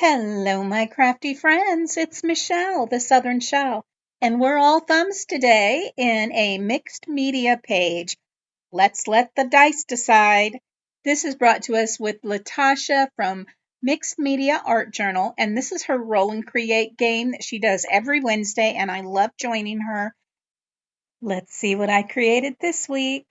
Hello, my crafty friends. It's Michelle, the Southern Shell, and we're all thumbs today in a mixed media page. Let's let the dice decide. This is brought to us with Latosha from Mixed Media Art Journal, and this is her roll and create game that she does every Wednesday, and I love joining her. Let's see what I created this week.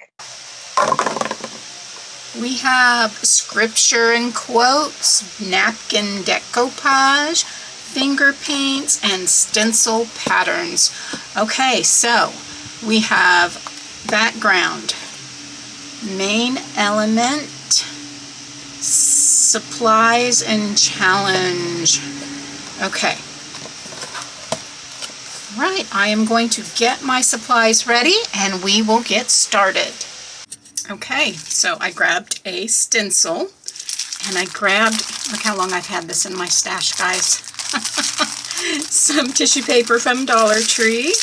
We have scripture and quotes, napkin decoupage, finger paints, and stencil patterns. Okay, so we have background, main element, supplies, and challenge. Okay. Right, I am going to get my supplies ready and we will get started. Okay, so I grabbed a stencil and I grabbed, look how long I've had this in my stash, guys, some tissue paper from Dollar Tree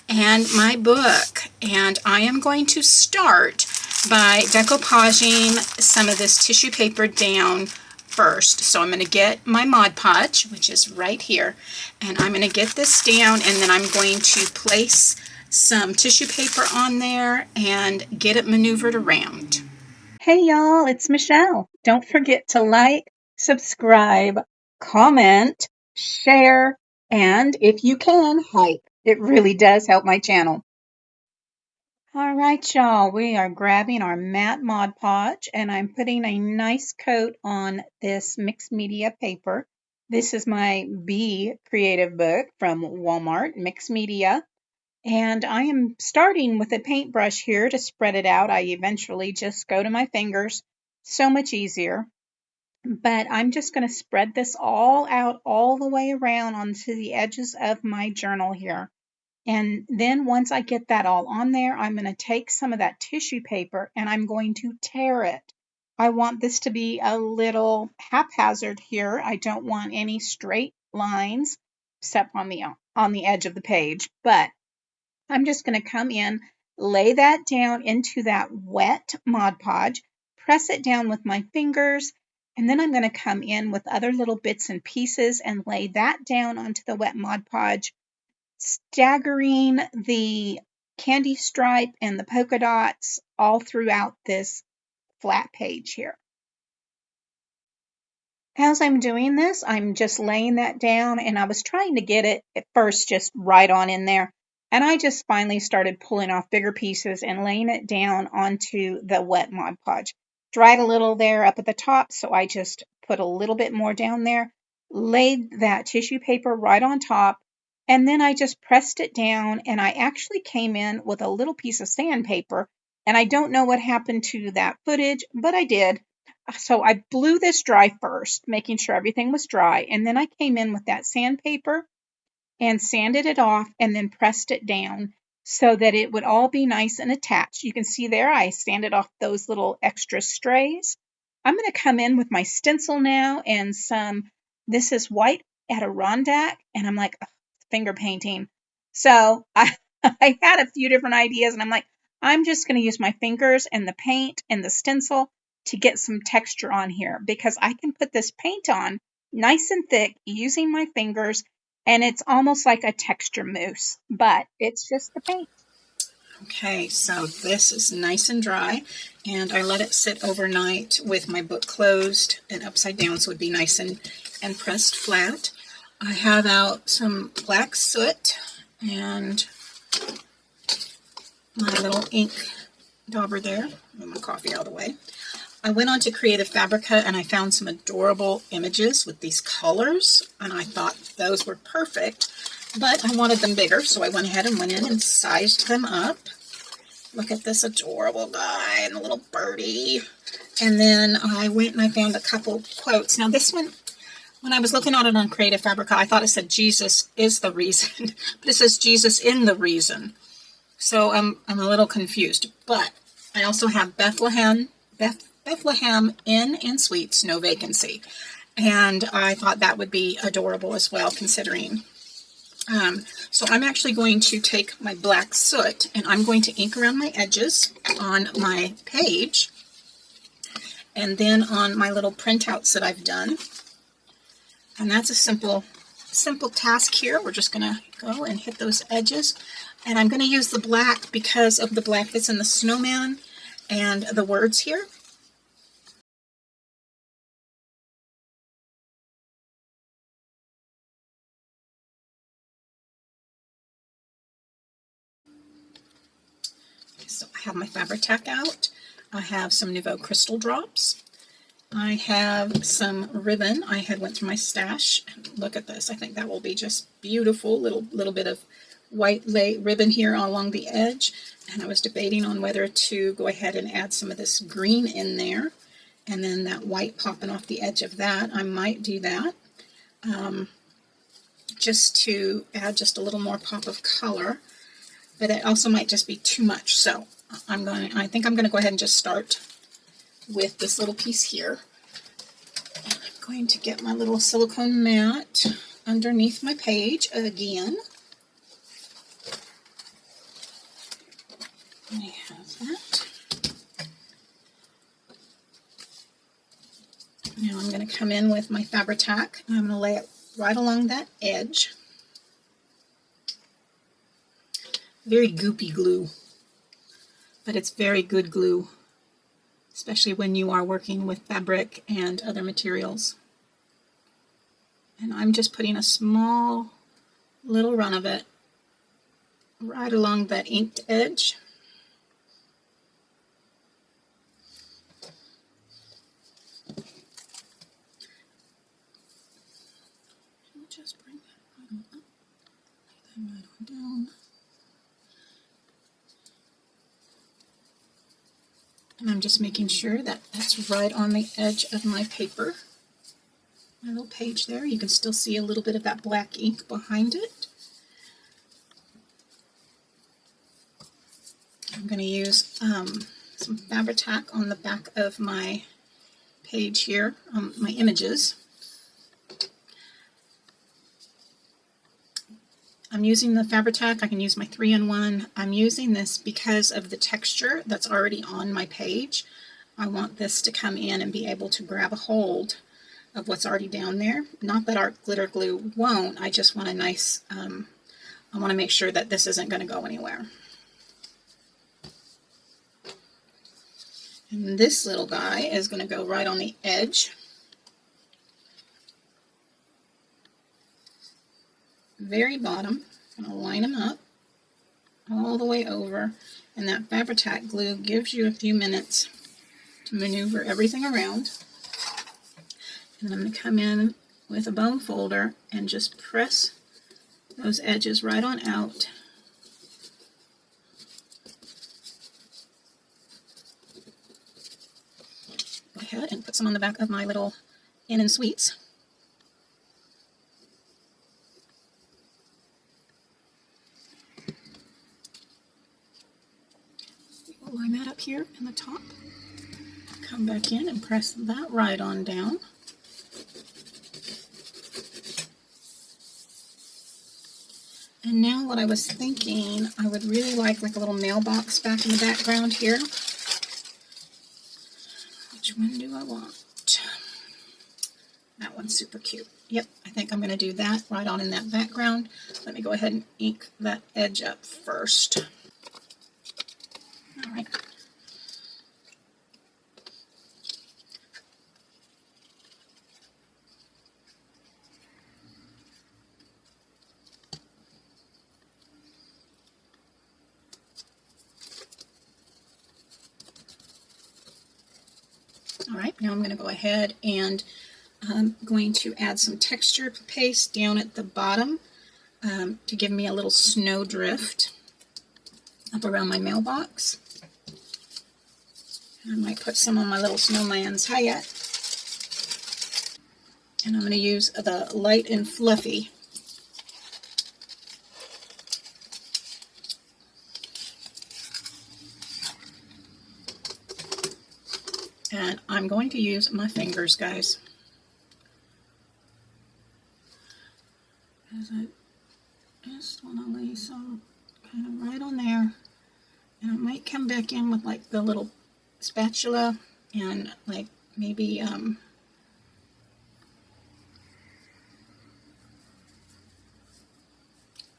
and my book. And I am going to start by decoupaging some of this tissue paper down first. So I'm going to get my Mod Podge, which is right here, and I'm going to get this down, and then I'm going to place some tissue paper on there and get it maneuvered around. Hey y'all, it's Michelle. Don't forget to like, subscribe, comment, share, and if you can, hype. It really does help my channel. All right, y'all, we are grabbing our matte Mod Podge and I'm putting a nice coat on this mixed media paper. This is my Be Creative book from Walmart, Mixed Media. And I am starting with a paintbrush here to spread it out. I eventually just go to my fingers. So much easier. But I'm just going to spread this all out all the way around onto the edges of my journal here. And then once I get that all on there, I'm going to take some of that tissue paper and I'm going to tear it. I want this to be a little haphazard here. I don't want any straight lines except on the edge of the page. But I'm just going to come in, lay that down into that wet Mod Podge, press it down with my fingers, and then I'm going to come in with other little bits and pieces and lay that down onto the wet Mod Podge, staggering the candy stripe and the polka dots all throughout this flat page here. As I'm doing this, I'm just laying that down, and I was trying to get it at first just right on in there. And I just finally started pulling off bigger pieces and laying it down onto the wet Mod Podge. Dried a little there up at the top, so I just put a little bit more down there, laid that tissue paper right on top, and then I just pressed it down, and I actually came in with a little piece of sandpaper, and I don't know what happened to that footage, but I did. So I blew this dry first, making sure everything was dry, and then I came in with that sandpaper and sanded it off and then pressed it down so that it would all be nice and attached. You can see there I sanded off those little extra strays. I'm going to come in with my stencil now and this is white Adirondack, and I'm like, finger painting. So I had a few different ideas, and I'm like, I'm just going to use my fingers and the paint and the stencil to get some texture on here because I can put this paint on nice and thick using my fingers, and it's almost like a texture mousse, but it's just the paint. Okay, so this is nice and dry, and I let it sit overnight with my book closed and upside down so it would be nice and pressed flat. I have out some black soot and my little ink dauber there. Move my coffee out of the way. I went on to Creative Fabrica and I found some adorable images with these colors, and I thought those were perfect, but I wanted them bigger, so I went ahead and went in and sized them up. Look at this adorable guy and the little birdie. And then I went and I found a couple quotes. Now this one, when I was looking at it on Creative Fabrica, I thought it said Jesus is the reason, but it says Jesus in the reason. So I'm a little confused, but I also have Bethlehem Inn and Suites, no vacancy. And I thought that would be adorable as well, considering. So I'm actually going to take my black soot and I'm going to ink around my edges on my page. And then on my little printouts that I've done, And that's a simple task here. We're just gonna go and hit those edges. And I'm gonna use the black because of the black that's in the snowman and the words here. So I have my Fabri-Tac out. I have some Nouveau Crystal drops. I have some ribbon. I had went through my stash. Look at this. I think that will be just beautiful. Little bit of white ribbon here along the edge. And I was debating on whether to go ahead and add some of this green in there. And then that white popping off the edge of that. I might do that. Just to add just a little more pop of color. But it also might just be too much. So I think I'm going to go ahead and just start with this little piece here. And I'm going to get my little silicone mat underneath my page again. I have that. Now I'm going to come in with my Fabri-Tac and I'm going to lay it right along that edge. Very goopy glue, but it's very good glue, especially when you are working with fabric and other materials. And I'm just putting a small little run of it right along that inked edge. Just bring that right on up, lay that right on down. And I'm just making sure that that's right on the edge of my paper. My little page there. You can still see a little bit of that black ink behind it. I'm going to use some Fabri-Tac on the back of my page here, my images. I'm using the Fabri-Tac. I can use my 3-in-1. I'm using this because of the texture that's already on my page. I want this to come in and be able to grab a hold of what's already down there. Not that our glitter glue won't. I just want a nice, I want to make sure that this isn't going to go anywhere. And this little guy is going to go right on the edge. Very bottom. I'm going to line them up all the way over. And that Fabri-Tac glue gives you a few minutes to maneuver everything around. And I'm going to come in with a bone folder and just press those edges right on out. Go ahead and put some on the back of my little Ann and Sweets. We'll line that up here in the top. Come back in and press that right on down. And now what I was thinking, I would really like a little mailbox back in the background here. Which one do I want? That one's super cute. Yep, I think I'm going to do that right on in that background. Let me go ahead and ink that edge up first. All right. All right, now I'm going to go ahead and I'm going to add some texture paste down at the bottom to give me a little snow drift up around my mailbox. I might put some on my little snowman's hat. And I'm going to use the Light and Fluffy. And I'm going to use my fingers, guys. Because I just want to lay some kind of right on there. And I might come back in with like the little spatula and like maybe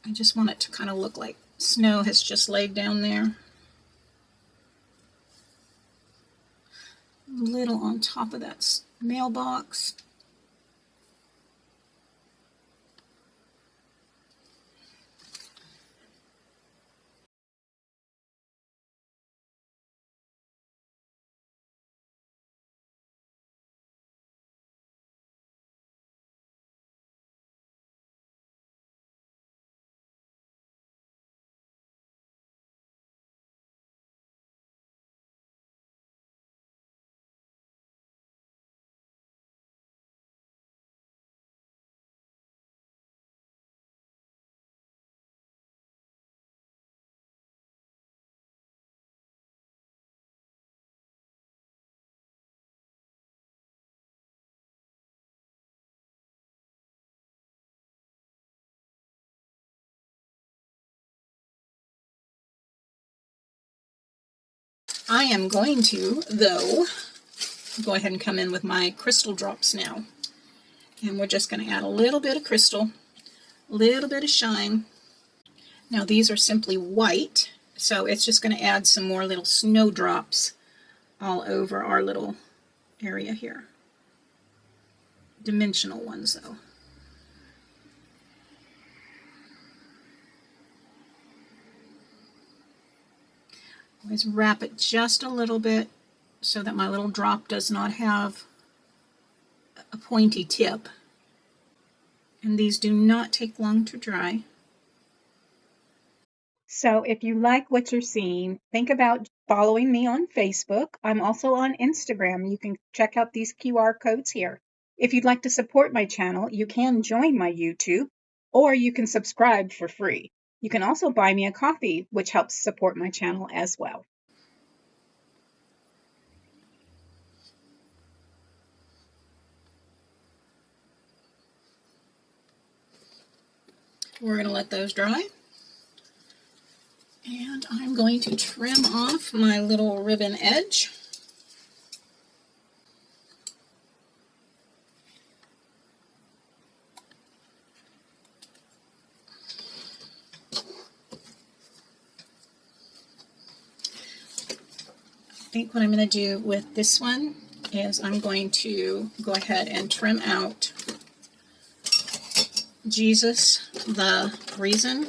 I just want it to kind of look like snow has just laid down there. A little on top of that mailbox. I am going to, though, go ahead and come in with my crystal drops now. And we're just going to add a little bit of crystal, a little bit of shine. Now these are simply white, so it's just going to add some more little snowdrops all over our little area here. Dimensional ones though. Always wrap it just a little bit so that my little drop does not have a pointy tip. And these do not take long to dry. So if you like what you're seeing, think about following me on Facebook. I'm also on Instagram. You can check out these QR codes here. If you'd like to support my channel, you can join my YouTube, or you can subscribe for free. You can also buy me a coffee, which helps support my channel as well. We're going to let those dry. And I'm going to trim off my little ribbon edge. I think what I'm going to do with this one is I'm going to go ahead and trim out Jesus, the reason.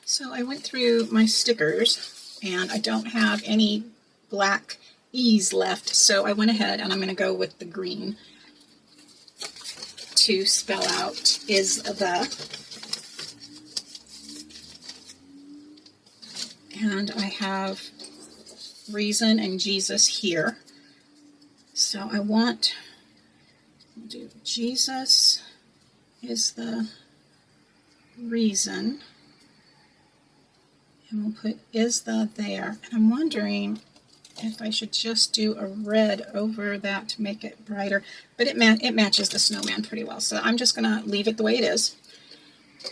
So I went through my stickers and I don't have any black E's left, so I went ahead and I'm going to go with the green to spell out is the. And I have reason and Jesus here. So I want to do Jesus is the reason. And we'll put is the there. And I'm wondering if I should just do a red over that to make it brighter. But it matches the snowman pretty well. So I'm just going to leave it the way it is.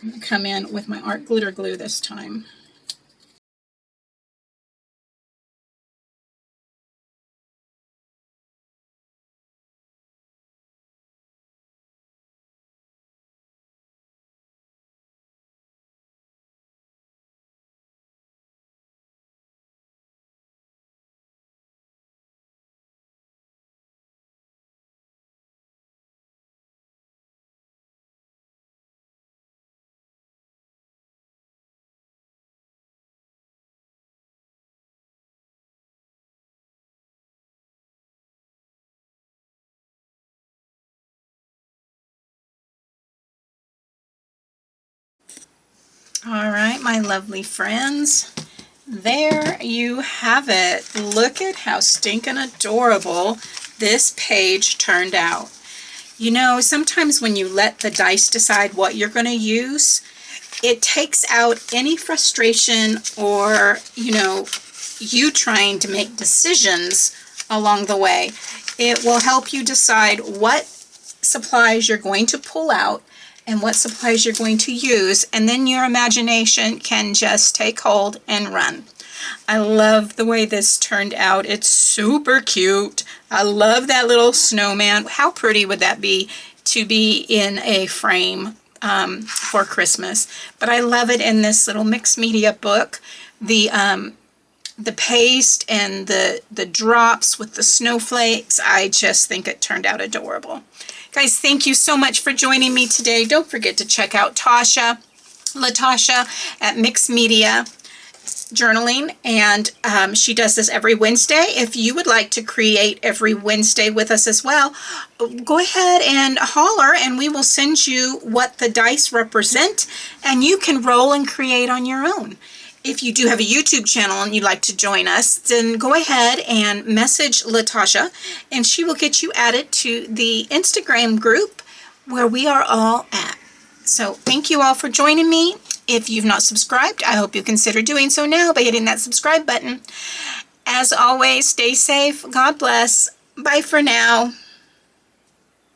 I'm going to come in with my art glitter glue this time. All right, my lovely friends, there you have it. Look at how stinking adorable this page turned out. You know, sometimes when you let the dice decide what you're going to use, it takes out any frustration or, you trying to make decisions along the way. It will help you decide what supplies you're going to pull out and what supplies you're going to use, and then your imagination can just take hold and run. I love the way this turned out. It's super cute. I love that little snowman. How pretty would that be to be in a frame for Christmas? But I love it in this little mixed media book. The paste and the drops with the snowflakes, I just think it turned out adorable. Guys, thank you so much for joining me today. Don't forget to check out Latosha at Mixed Media Journaling, and she does this every Wednesday. If you would like to create every Wednesday with us as well, go ahead and holler and we will send you what the dice represent, and you can roll and create on your own. If you do have a YouTube channel and you'd like to join us, then go ahead and message Latosha and she will get you added to the Instagram group where we are all at. So thank you all for joining me. If you've not subscribed, I hope you consider doing so now by hitting that subscribe button. As always, stay safe. God bless. Bye for now.